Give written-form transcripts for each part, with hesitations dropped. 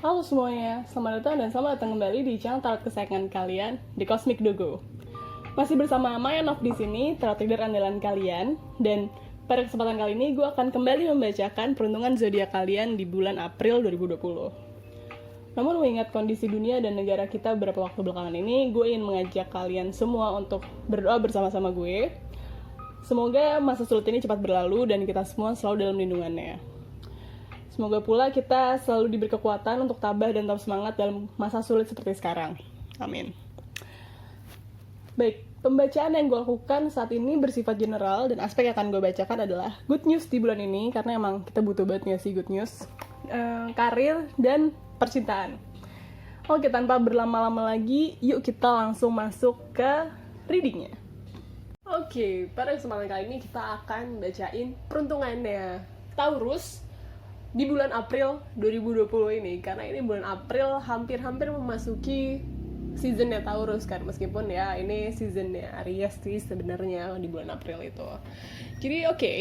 Halo semuanya, selamat datang dan selamat datang kembali di channel tarot kesayangan kalian, The Cosmic Dogo. Masih bersama Mayanov di sini, tarot reader andalan kalian, dan pada kesempatan kali ini gue akan kembali membacakan peruntungan zodiak kalian di bulan April 2020. Namun mengingat kondisi dunia dan negara kita beberapa waktu belakangan ini, gue ingin mengajak kalian semua untuk berdoa bersama-sama gue. Semoga masa sulit ini cepat berlalu dan kita semua selalu dalam lindungannya. Semoga pula kita selalu diberi kekuatan untuk tabah dan tetap semangat dalam masa sulit seperti sekarang. Amin. Baik, pembacaan yang gue lakukan saat ini bersifat general dan aspek yang akan gue bacakan adalah good news di bulan ini, karena emang kita butuh banget sih good news. Karir dan percintaan. Oke, tanpa berlama-lama lagi, yuk kita langsung masuk ke readingnya. Oke, pada kesempatan kali ini kita akan bacain peruntungannya Taurus di bulan April 2020 ini, karena ini bulan April hampir-hampir memasuki seasonnya Taurus kan, meskipun ya ini seasonnya Aries sih sebenarnya di bulan April itu. Jadi oke,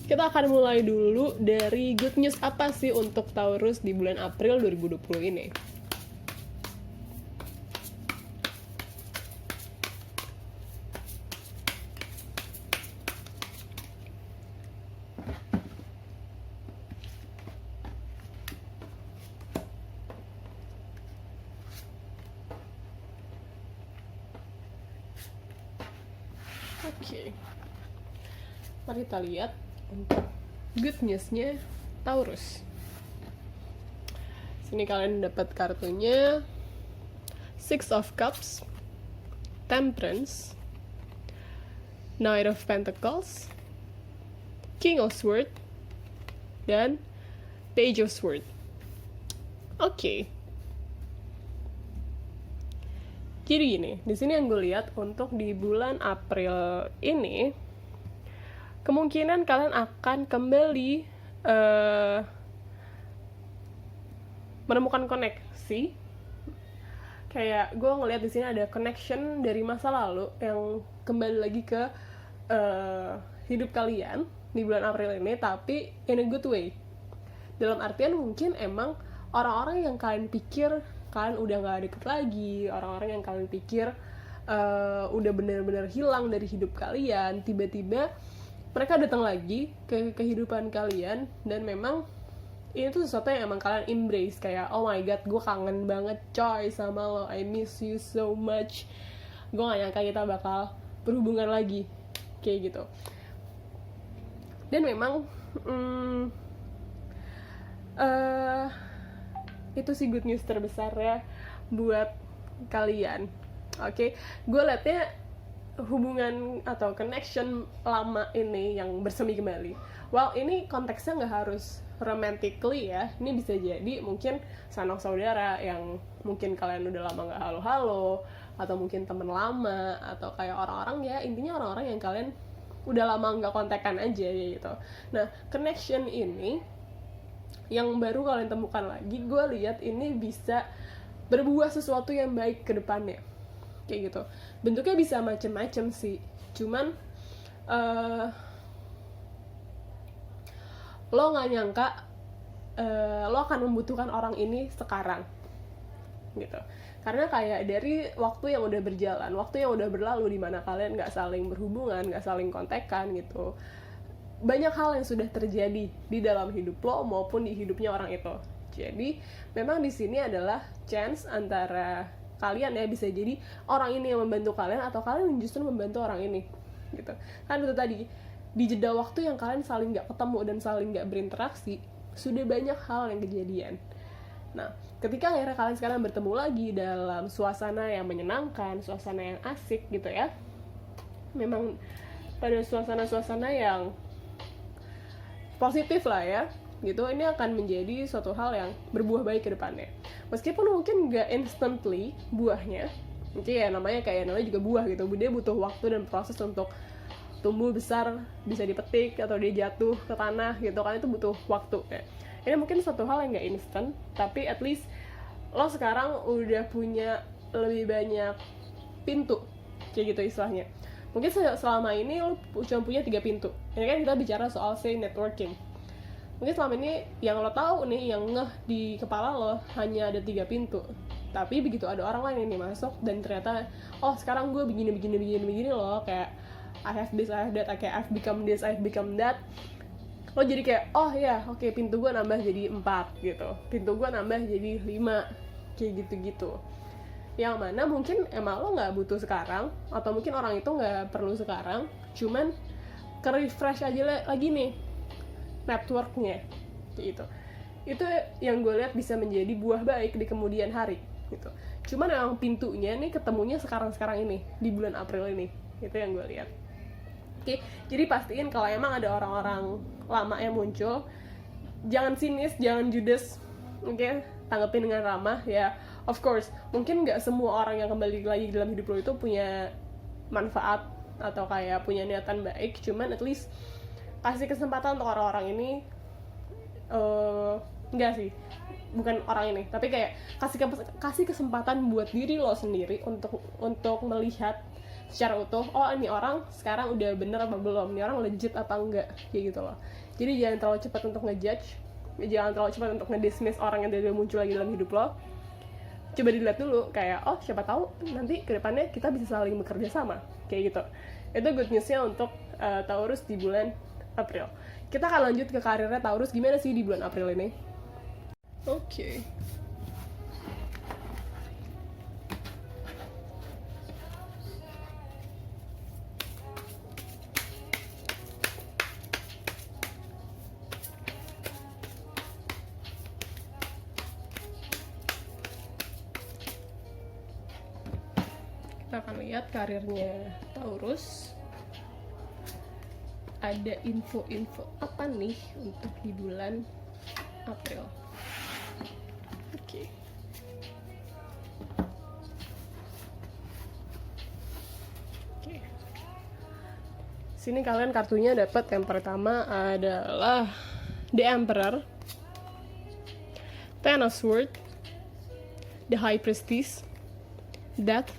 kita akan mulai dulu dari good news apa sih untuk Taurus di bulan April 2020 ini. Oke, mari kita lihat untuk good news-nya Taurus. Sini kalian dapat kartunya Six of Cups, Temperance, Knight of Pentacles, King of Swords, dan Page of Swords. Oke. Jadi gini, di sini yang gue lihat untuk di bulan April ini, kemungkinan kalian akan kembali menemukan koneksi. Kayak gue ngelihat di sini ada connection dari masa lalu yang kembali lagi ke hidup kalian di bulan April ini, tapi in a good way. Dalam artian mungkin emang orang-orang yang kalian pikir kalian udah gak deket lagi, orang-orang yang kalian pikir udah benar-benar hilang dari hidup kalian, tiba-tiba mereka datang lagi ke kehidupan kalian, dan memang ini tuh sesuatu yang emang kalian embrace, kayak oh my god, gue kangen banget coy sama lo, I miss you so much, gue gak nyangka kita bakal berhubungan lagi, kayak gitu. Dan memang itu sih good news terbesar ya buat kalian. Oke, gue liatnya hubungan atau connection lama ini yang bersemi kembali. Well, ini konteksnya nggak harus romantically ya. Ini bisa jadi mungkin sanak saudara yang mungkin kalian udah lama nggak halo-halo, atau mungkin temen lama, atau kayak orang-orang ya, intinya orang-orang yang kalian udah lama nggak kontekan aja gitu. Nah, connection ini yang baru kalian temukan lagi, gue lihat ini bisa berbuah sesuatu yang baik ke depannya, kayak gitu. Bentuknya bisa macem-macem sih, cuman lo nggak nyangka lo akan membutuhkan orang ini sekarang, gitu. Karena kayak dari waktu yang udah berjalan, waktu yang udah berlalu, dimana kalian nggak saling berhubungan, nggak saling kontekan gitu, banyak hal yang sudah terjadi di dalam hidup lo maupun di hidupnya orang itu. Jadi memang di sini adalah chance antara kalian ya, bisa jadi orang ini yang membantu kalian atau kalian justru membantu orang ini, gitu. Kan itu tadi, di jeda waktu yang kalian saling nggak ketemu dan saling nggak berinteraksi, sudah banyak hal yang kejadian. Nah, ketika akhirnya kalian sekarang bertemu lagi dalam suasana yang menyenangkan, suasana yang asik gitu ya, memang pada suasana-suasana yang positif lah ya, gitu, ini akan menjadi suatu hal yang berbuah baik ke depannya. Meskipun mungkin nggak instantly buahnya, mungkin ya namanya juga buah gitu, dia butuh waktu dan proses untuk tumbuh besar, bisa dipetik atau dia jatuh ke tanah gitu kan, itu butuh waktu ya. Ini mungkin suatu hal yang nggak instan, tapi at least lo sekarang udah punya lebih banyak pintu, kayak gitu istilahnya. Mungkin selama ini lo cuma punya 3 pintu. Ini kan kita bicara soal say networking. Mungkin selama ini yang lo tahu nih, yang ngeh di kepala lo hanya ada 3 pintu. Tapi begitu ada orang lain ini masuk dan ternyata, oh sekarang gue begini loh, kayak I have this, I have that, kayak I've become this, I've become that. Lo jadi kayak, oh ya, oke, pintu gue nambah jadi 4 gitu, pintu gue nambah jadi 5, kayak gitu-gitu. Yang mana mungkin emang lo nggak butuh sekarang, atau mungkin orang itu nggak perlu sekarang, cuman ke-refresh aja lagi nih networknya, gitu. Itu yang gue lihat bisa menjadi buah baik di kemudian hari, gitu. Cuman emang pintunya nih ketemunya sekarang ini, di bulan April ini, itu yang gue lihat. Oke, jadi pastiin kalau emang ada orang-orang lama yang muncul, jangan sinis, jangan judes, oke? Tanggepin dengan ramah ya. Of course, mungkin nggak semua orang yang kembali lagi dalam hidup lo itu punya manfaat atau kayak punya niatan baik, cuman at least kasih kesempatan untuk orang-orang ini, enggak sih, bukan orang ini, tapi kayak kasih kesempatan buat diri lo sendiri untuk melihat secara utuh, oh ini orang sekarang udah bener apa belum, ini orang legit apa enggak, kayak gitu loh. Jadi jangan terlalu cepat untuk ngejudge, jangan terlalu cepat untuk ngedismiss orang yang udah muncul lagi dalam hidup lo. Coba dilihat dulu, kayak oh siapa tahu nanti kedepannya kita bisa saling bekerja sama, kayak gitu. Itu good newsnya untuk Taurus di bulan April. Kita akan lanjut ke karirnya Taurus, gimana sih di bulan April ini? Oke. Kita akan lihat karirnya Taurus. Ada info-info apa nih untuk di bulan April? Oke. Sini kalian kartunya dapat, yang pertama adalah The Emperor, Ten of Swords, The High Priestess, Death,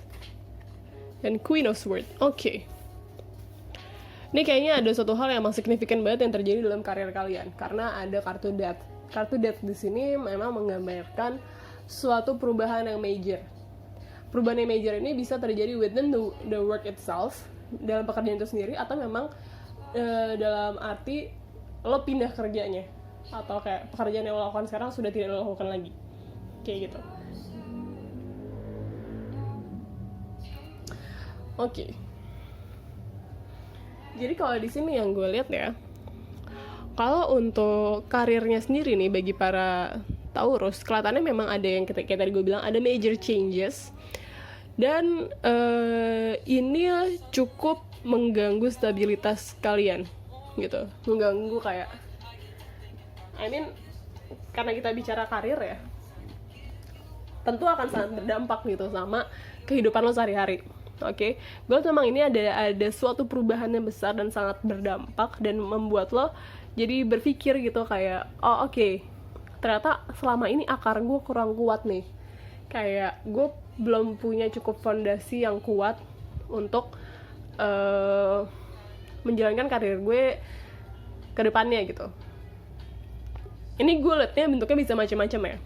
dan Queen of Swords. Oke. Ini kayaknya ada suatu hal yang emang signifikan banget yang terjadi dalam karir kalian, karena ada kartu Death. Kartu Death di sini memang menggambarkan suatu perubahan yang major. Perubahan yang major ini bisa terjadi within the work itself, dalam pekerjaan itu sendiri, atau memang dalam arti lo pindah kerjanya, atau kayak pekerjaan yang lo lakukan sekarang sudah tidak lo lakukan lagi, kayak gitu. Oke. Jadi kalau di sini yang gue lihat ya, kalau untuk karirnya sendiri nih bagi para Taurus, kelihatannya memang ada yang kayak tadi gue bilang, ada major changes, dan ini cukup mengganggu stabilitas kalian, gitu. Mengganggu kayak, karena kita bicara karir ya, tentu akan sangat berdampak gitu sama kehidupan lo sehari-hari. Oke, gue memang ini ada suatu perubahan yang besar dan sangat berdampak dan membuat lo jadi berpikir gitu kayak, oh oke, ternyata selama ini akar gue kurang kuat nih, kayak gue belum punya cukup fondasi yang kuat untuk menjalankan karir gue ke depannya gitu. Ini gue liatnya bentuknya bisa macam-macam ya.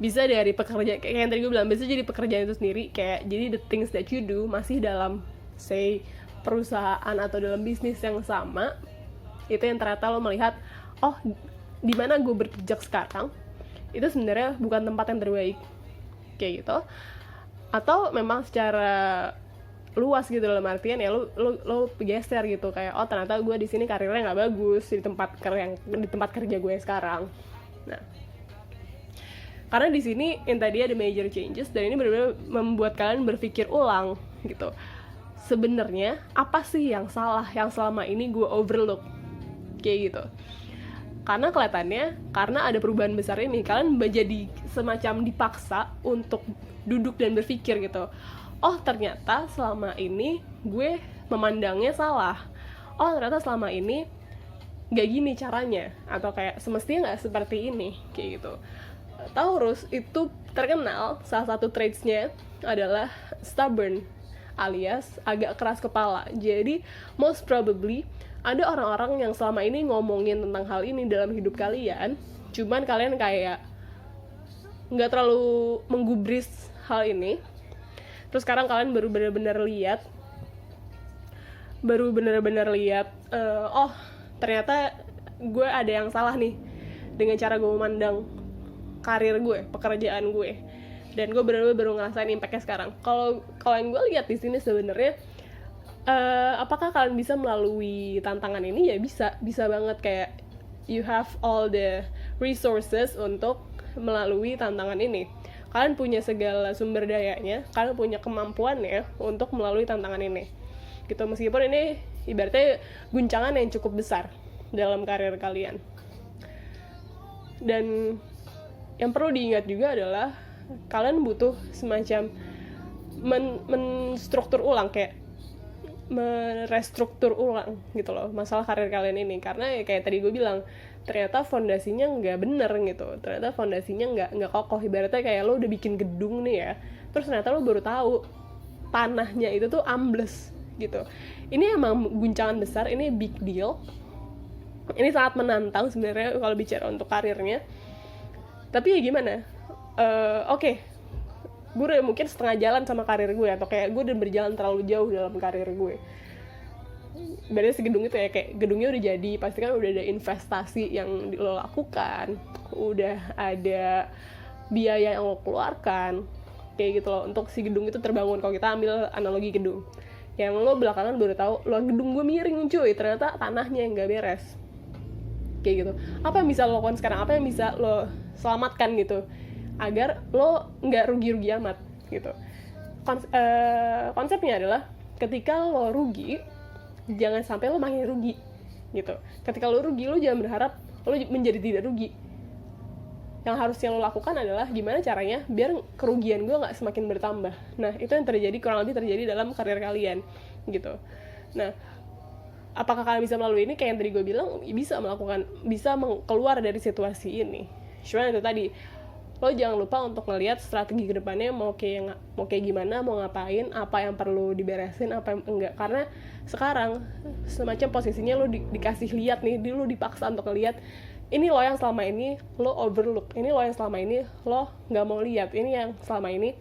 Bisa dari pekerjaan, kayak yang tadi gue bilang, bisa jadi pekerjaan itu sendiri, kayak jadi the things that you do masih dalam say perusahaan atau dalam bisnis yang sama, itu yang ternyata lo melihat, oh di mana gue berpijak sekarang itu sebenarnya bukan tempat yang terbaik, kayak gitu. Atau memang secara luas gitu, dalam artian ya lo geser gitu, kayak oh ternyata gue di sini karirnya nggak bagus di tempat kerja gue sekarang. Nah, karena di sini yang tadi ada major changes, dan ini benar-benar membuat kalian berpikir ulang gitu. Sebenarnya apa sih yang salah yang selama ini gue overlook, kayak gitu. Karena kelihatannya, karena ada perubahan besar ini, kalian jadi semacam dipaksa untuk duduk dan berpikir gitu. Oh ternyata selama ini gue memandangnya salah. Oh ternyata selama ini gak gini caranya, atau kayak semestinya gak seperti ini, kayak gitu. Taurus itu terkenal, salah satu traits-nya adalah stubborn, alias agak keras kepala. Jadi most probably ada orang-orang yang selama ini ngomongin tentang hal ini dalam hidup kalian, cuman kalian kayak nggak terlalu menggubris hal ini. Terus sekarang kalian baru benar-benar lihat, oh ternyata gue ada yang salah nih dengan cara gue memandang karir gue, pekerjaan gue, dan gue benar-benar baru ngerasain impactnya sekarang. Kalau yang gue lihat di sini sebenarnya, apakah kalian bisa melalui tantangan ini? Ya bisa banget. Kayak you have all the resources untuk melalui tantangan ini. Kalian punya segala sumber dayanya, kalian punya kemampuannya untuk melalui tantangan ini. Gitu, meskipun ini ibaratnya guncangan yang cukup besar dalam karir kalian. Dan yang perlu diingat juga adalah kalian butuh semacam menstruktur ulang, kayak merestruktur ulang gitu loh masalah karir kalian ini. Karena ya kayak tadi gue bilang, ternyata fondasinya nggak bener gitu, ternyata fondasinya nggak kokoh. Ibaratnya kayak lo udah bikin gedung nih ya, terus ternyata lo baru tahu tanahnya itu tuh ambles gitu. Ini emang guncangan besar, ini big deal, ini sangat menantang sebenarnya kalau bicara untuk karirnya. Tapi ya gimana, oke, gue udah mungkin setengah jalan sama karir gue, atau kayak gue udah berjalan terlalu jauh dalam karir gue. Berarti segedung itu ya, kayak gedungnya udah jadi, pasti kan udah ada investasi yang lo lakukan, udah ada biaya yang lo keluarkan, kayak gitu loh, untuk si gedung itu terbangun. Kalau kita ambil analogi gedung, yang lo belakangan baru tahu, lo gedung gue miring cuy, ternyata tanahnya yang gak beres, kayak gitu. Apa yang bisa lo lakukan sekarang, apa yang bisa lo selamatkan gitu, agar lo nggak rugi-rugi amat gitu. Konsepnya adalah ketika lo rugi, jangan sampai lo makin rugi gitu. Ketika lo rugi, lo jangan berharap lo menjadi tidak rugi. Yang harusnya lo lakukan adalah gimana caranya biar kerugian gue nggak semakin bertambah. Nah, itu yang terjadi, kurang lebih terjadi dalam karir kalian gitu. Nah, apakah kalian bisa melalui ini? Kayak yang tadi gue bilang, bisa keluar dari situasi ini. Cuma itu tadi, lo jangan lupa untuk ngelihat strategi kedepannya mau kayak gimana, mau ngapain, apa yang perlu diberesin, apa yang enggak. Karena sekarang semacam posisinya lo dikasih lihat nih, lo dipaksa untuk ngelihat ini lo yang selama ini lo overlook, ini lo yang selama ini lo nggak mau lihat, ini yang selama ini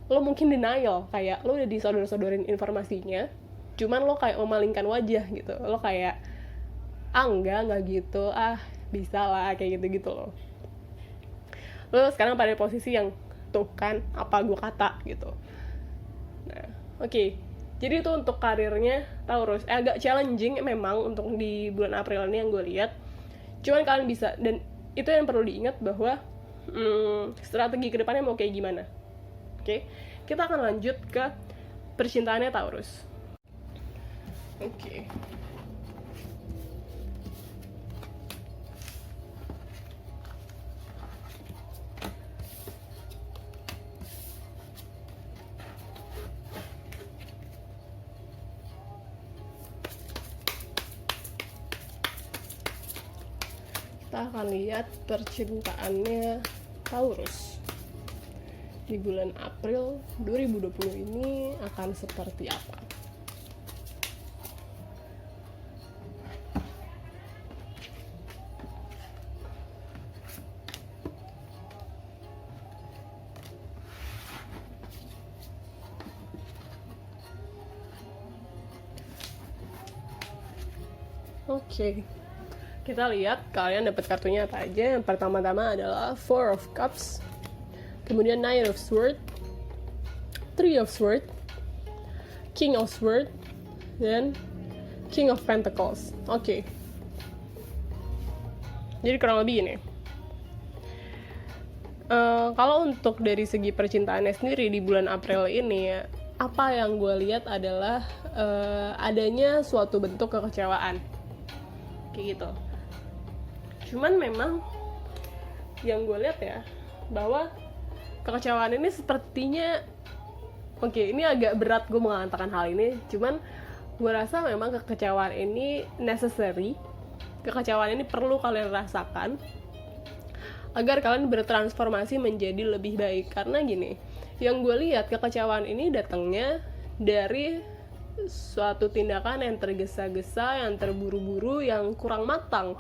lo mungkin denial, kayak lo udah disodor-sodorin informasinya, cuman lo kayak memalingkan wajah gitu, lo kayak enggak gitu, bisa lah, kayak gitu loh. Lo sekarang pada posisi yang tuh kan, apa gue kata gitu. Nah, oke. Jadi itu untuk karirnya Taurus. Agak challenging memang untuk di bulan April ini yang gue lihat. Cuman kalian bisa, dan itu yang perlu diingat bahwa strategi kedepannya mau kayak gimana. Oke. Kita akan lanjut ke percintaannya Taurus. Oke. Kita akan lihat percintaannya Taurus di bulan April 2020 ini akan seperti apa. Oke. Kita lihat kalian dapat kartunya apa aja. Yang pertama-tama adalah Four of Cups, kemudian Knight of Swords, Three of Swords, King of Swords, dan King of Pentacles. Oke. Jadi kurang lebih ini. Kalau untuk dari segi percintaannya sendiri di bulan April ini, apa yang gue lihat adalah adanya suatu bentuk kekecewaan, kayak gitu. Cuman memang yang gue lihat ya, bahwa kekecewaan ini sepertinya, oke, ini agak berat gue mengatakan hal ini, cuman gue rasa memang kekecewaan ini necessary. Kekecewaan ini perlu kalian rasakan agar kalian bertransformasi menjadi lebih baik. Karena gini, yang gue lihat kekecewaan ini datangnya dari suatu tindakan yang tergesa-gesa, yang terburu-buru, yang kurang matang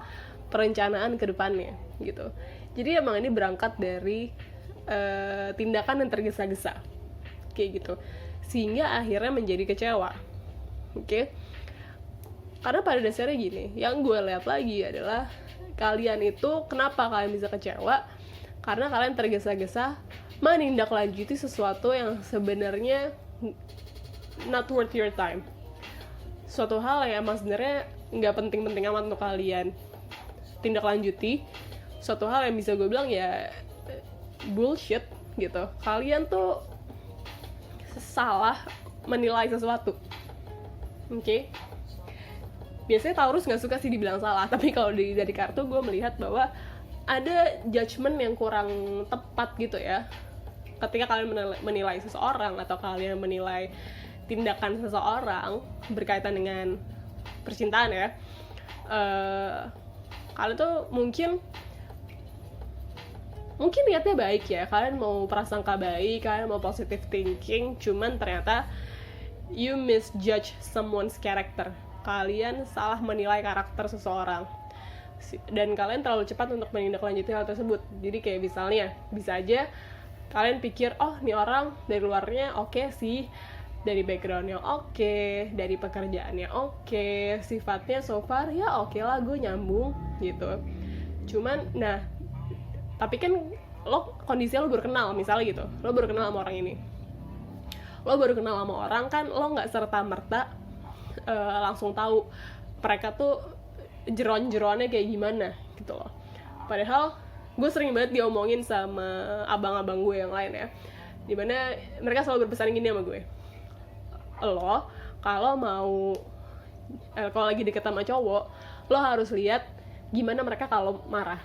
perencanaan ke depannya gitu. Jadi emang ini berangkat dari tindakan yang tergesa-gesa kayak gitu, sehingga akhirnya menjadi kecewa. Oke? Karena pada dasarnya gini, yang gue lihat lagi adalah kalian itu kenapa kalian bisa kecewa? Karena kalian tergesa-gesa menindaklanjuti sesuatu yang sebenarnya not worth your time. Suatu hal yang emang sebenarnya nggak penting-penting amat untuk kalian tindak lanjuti. Suatu hal yang bisa gue bilang ya bullshit gitu. Kalian tuh salah menilai sesuatu. Oke? Biasanya Taurus nggak suka sih dibilang salah, tapi kalau dari kartu gue melihat bahwa ada judgement yang kurang tepat gitu ya. Ketika kalian menilai seseorang atau kalian menilai tindakan seseorang berkaitan dengan percintaan ya, kalian tuh mungkin niatnya baik ya, kalian mau prasangka baik, kalian mau positive thinking, cuman ternyata you misjudge someone's character. Kalian salah menilai karakter seseorang dan kalian terlalu cepat untuk menindaklanjuti hal tersebut. Jadi kayak misalnya, bisa aja kalian pikir, oh nih orang dari luarnya oke sih, dari backgroundnya oke, dari pekerjaannya oke, sifatnya so far ya oke lah, gue nyambung gitu. Cuman, nah, tapi kan kondisinya lo baru kenal, misalnya gitu, lo baru kenal sama orang ini, lo baru kenal sama orang kan, lo nggak serta merta langsung tahu mereka tuh jeroan-jeroannya kayak gimana gitu loh. Padahal gue sering banget diomongin sama abang-abang gue yang lain ya, dimana mereka selalu berpesan gini sama gue, lo kalau mau kalau lagi deket sama cowok, lo harus lihat gimana mereka kalau marah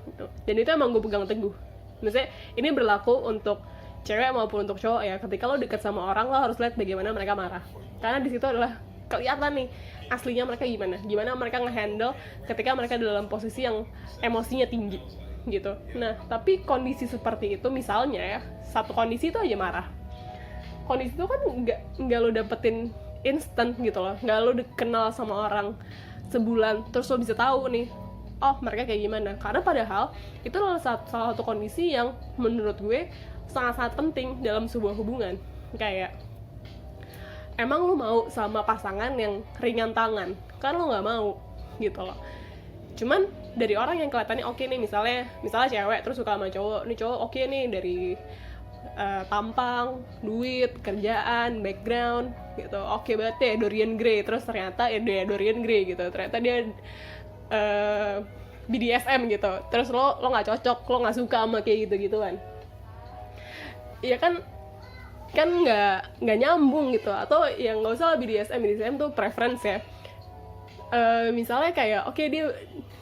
gitu. Dan itu emang gue pegang teguh. Maksudnya ini berlaku untuk cewek maupun untuk cowok ya. Ketika lo deket sama orang, lo harus lihat bagaimana mereka marah, karena di situ adalah kelihatan nih aslinya mereka gimana mereka ngehandle ketika mereka dalam posisi yang emosinya tinggi gitu. Nah, tapi kondisi seperti itu misalnya ya, satu kondisi itu aja marah. Kondisi itu kan nggak lo dapetin instant gitu loh, nggak lo kenal sama orang sebulan terus lo bisa tahu nih, oh mereka kayak gimana. Karena padahal itu adalah salah satu kondisi yang menurut gue sangat-sangat penting dalam sebuah hubungan. Kayak emang lo mau sama pasangan yang ringan tangan? Kan lo nggak mau gitu loh. Cuman dari orang yang kelihatannya oke nih, misalnya cewek terus suka sama cowok, nih cowok oke nih dari tampang, duit, kerjaan, background gitu, oke banget ya, Dorian Gray. Terus ternyata ya dia Dorian Gray gitu, ternyata dia BDSM gitu, terus lo nggak cocok, lo nggak suka sama kayak gitu-gituan. Iya kan nggak nyambung gitu. Atau yang nggak usah lah BDSM tuh preference ya. Misalnya kayak oke, dia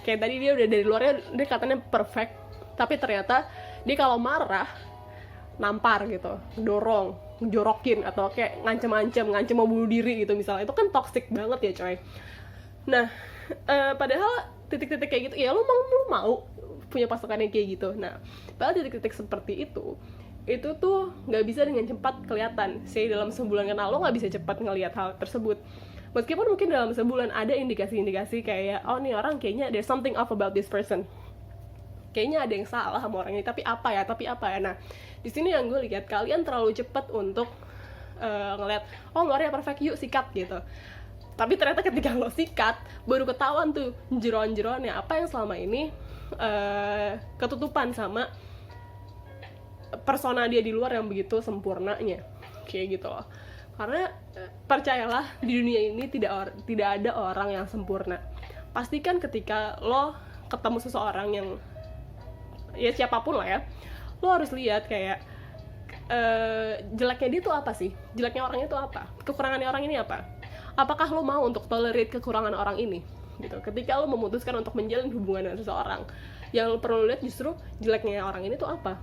kayak tadi dia udah dari luarnya dia katanya perfect, tapi ternyata dia kalau marah nampar gitu, dorong, jorokin, atau kayak ngancem mau bunuh diri gitu misalnya. Itu kan toxic banget ya coy. Nah, padahal titik-titik kayak gitu ya lu mau punya pasangan yang kayak gitu. Nah, padahal titik-titik seperti itu tuh nggak bisa dengan cepat kelihatan. Say dalam sebulan kenal lo nggak bisa cepat ngelihat hal tersebut. Meskipun mungkin dalam sebulan ada indikasi-indikasi kayak oh nih orang kayaknya there's something off about this person, kayaknya ada yang salah sama orang ini, tapi apa ya. Nah, di sini yang gue lihat kalian terlalu cepat untuk ngelihat oh luarnya perfect, yuk sikat gitu. Tapi ternyata ketika lo sikat baru ketahuan tuh jeroan-jeroannya apa yang selama ini ketutupan sama persona dia di luar yang begitu sempurnanya kayak gitu loh. Karena percayalah di dunia ini tidak ada orang yang sempurna. Pastikan ketika lo ketemu seseorang yang ya siapapun lah ya, lo harus lihat kayak jeleknya dia tuh apa sih, jeleknya orang itu apa, kekurangannya orang ini apa. Apakah lo mau untuk tolerate kekurangan orang ini gitu. Ketika lo memutuskan untuk menjalin hubungan dengan seseorang, yang lo perlu lihat justru jeleknya orang ini tuh apa.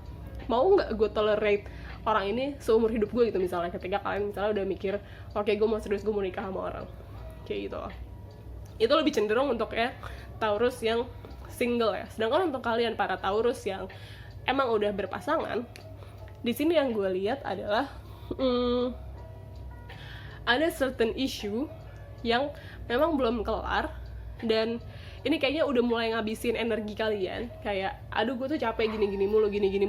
Mau nggak gue tolerate orang ini seumur hidup gue gitu misalnya. Ketika kalian misalnya udah mikir oke, gue mau serius, gue mau nikah sama orang kayak gitu. Itu lebih cenderung untuk ya Taurus yang single ya. Sedangkan untuk kalian para Taurus yang emang udah berpasangan, di sini yang gue lihat adalah ada certain issue yang memang belum kelar, dan ini kayaknya udah mulai ngabisin energi kalian. Kayak, aduh gue tuh capek gini-gini mulu, gini-gini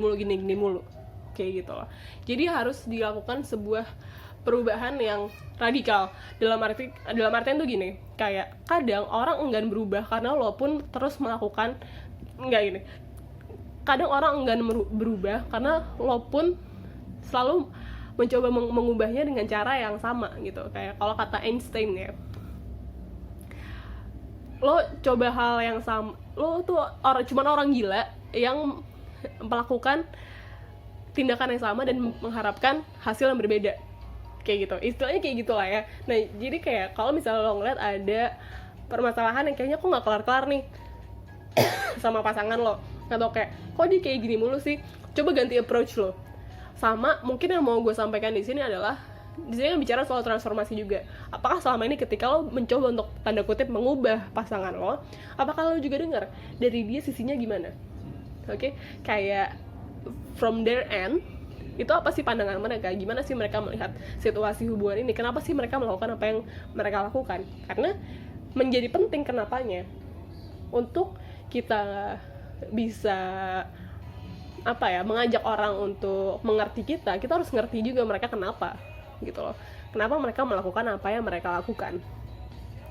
mulu, kayak gitu loh. Jadi harus dilakukan sebuah perubahan yang radikal. Dalam artian tuh gini, kayak kadang orang enggan berubah karena lo pun terus melakukan, kadang orang enggan berubah karena lo pun selalu mencoba mengubahnya dengan cara yang sama gitu. Kayak kalau kata Einstein ya, lo coba hal yang sama, lo tuh cuman orang gila yang melakukan tindakan yang sama dan mengharapkan hasil yang berbeda, kayak gitu, istilahnya kayak gitulah ya. Nah jadi kayak kalau misalnya lo ngeliat ada permasalahan yang kayaknya kok nggak kelar-kelar nih sama pasangan lo, atau kayak kok dia kayak gini mulu sih, coba ganti approach lo. Sama mungkin yang mau gue sampaikan di sini adalah, di sini kan bicara soal transformasi juga. Apakah selama ini ketika lo mencoba untuk tanda kutip mengubah pasangan lo, apakah lo juga dengar dari dia sisinya gimana? Oke, kayak from their end, itu apa sih pandangan mereka? Gimana sih mereka melihat situasi hubungan ini? Kenapa sih mereka melakukan apa yang mereka lakukan? Karena menjadi penting kenapanya untuk kita bisa mengajak orang untuk mengerti kita harus ngerti juga mereka kenapa gitu loh. Kenapa mereka melakukan apa yang mereka lakukan.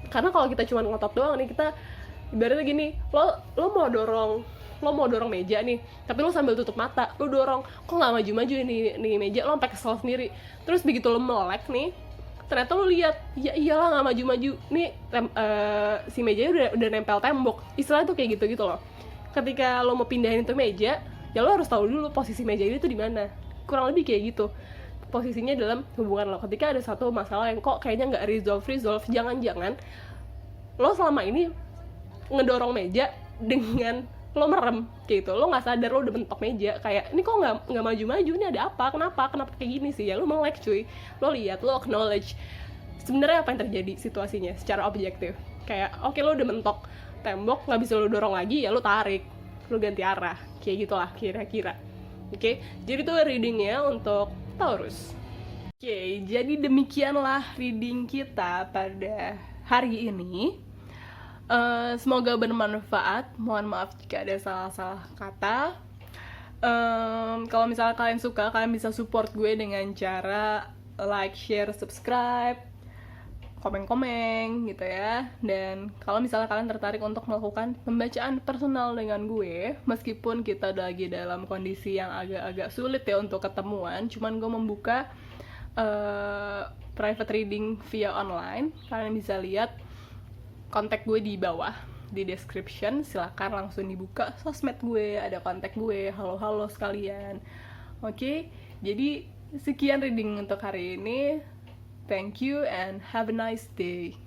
Karena kalau kita cuma ngotot doang nih, kita ibaratnya gini, lo mau dorong meja nih, tapi lo sambil tutup mata, lo dorong, kok nggak maju-maju nih meja, lo sampai kesel sendiri. Terus begitu lo melek nih, ternyata lo lihat, ya iyalah nggak maju-maju nih, si mejanya udah nempel tembok. Istilahnya tuh kayak gitu loh. Ketika lo mau pindahin itu meja, ya lo harus tahu dulu posisi meja ini tuh di mana. Kurang lebih kayak gitu posisinya dalam hubungan lo. Ketika ada satu masalah yang kok kayaknya nggak resolve, jangan-jangan lo selama ini ngedorong meja dengan lo merem gitu. Lo nggak sadar lo udah bentok meja, kayak ini kok nggak maju-maju, ini ada apa, kenapa kayak gini sih. Ya lo melek cuy, lo lihat, lo acknowledge sebenarnya apa yang terjadi situasinya secara objektif. Kayak oke, lo udah mentok tembok, nggak bisa lo dorong lagi, ya lo tarik, lo ganti arah, kayak gitulah kira-kira. Oke, jadi tuh readingnya untuk Taurus. Oke, jadi demikianlah reading kita pada hari ini. Semoga bermanfaat. Mohon maaf jika ada salah-salah kata. Kalau misalnya kalian suka, kalian bisa support gue dengan cara like, share, subscribe, komen-komen gitu ya. Dan kalau misalnya kalian tertarik untuk melakukan pembacaan personal dengan gue, meskipun kita lagi dalam kondisi yang agak-agak sulit ya untuk ketemuan, cuman gue membuka private reading via online. Kalian bisa lihat kontak gue di bawah di description, silakan langsung dibuka sosmed gue, ada kontak gue, halo sekalian. Oke, jadi sekian reading untuk hari ini. Thank you and have a nice day.